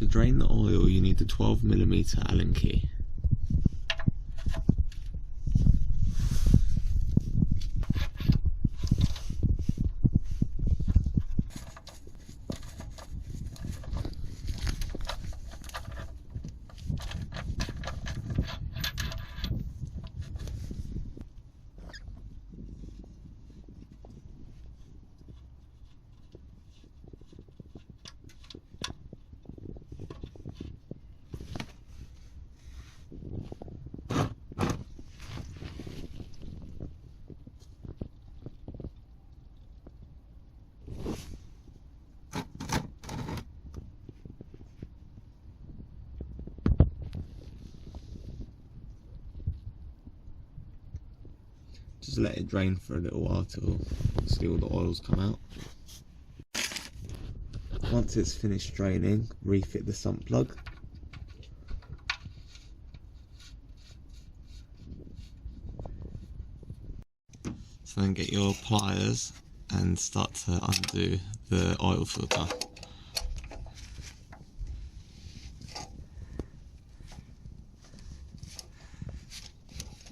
To drain the oil, you need the 12mm Allen key. Just let it drain for a little while till see all the oils come out. Once it's finished draining, refit the sump plug. So then get your pliers and start to undo the oil filter.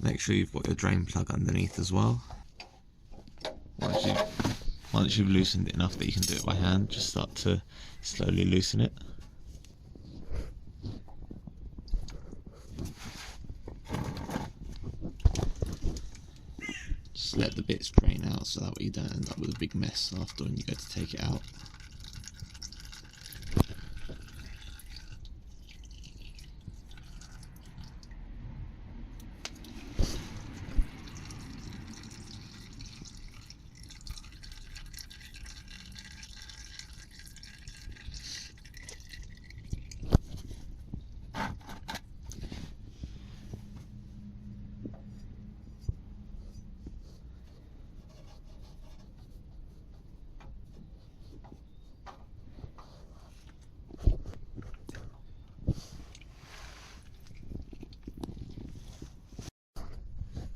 Make sure you've got your drain plug underneath as well. Once you've loosened it enough that you can do it by hand, just start to slowly loosen it. Just let the bits drain out so that way you don't end up with a big mess after when you go to take it out.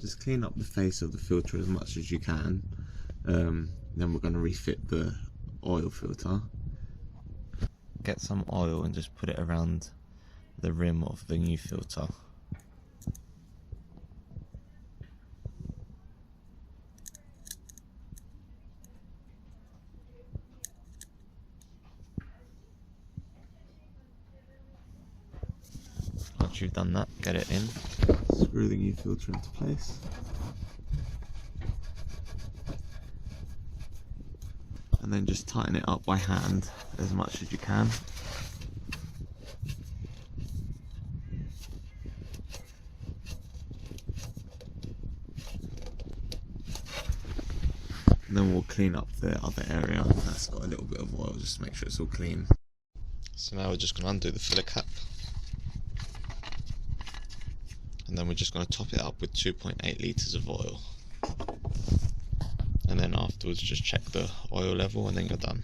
Just clean up the face of the filter as much as you can. Then we're going to refit the oil filter. Get some oil and just put it around the rim of the new filter. Once you've done that, get it in. Screw the new filter into place. And then just tighten it up by hand as much as you can. And then we'll clean up the other area that's got a little bit of oil, just to make sure it's all clean. So now we're just going to undo the filler cap. And then we're just going to top it up with 2.8 litres of oil. And then afterwards just check the oil level and then you're done.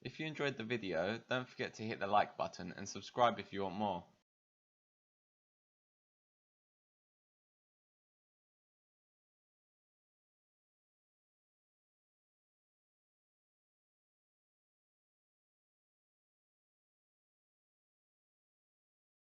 If you enjoyed the video, don't forget to hit the like button and subscribe if you want more.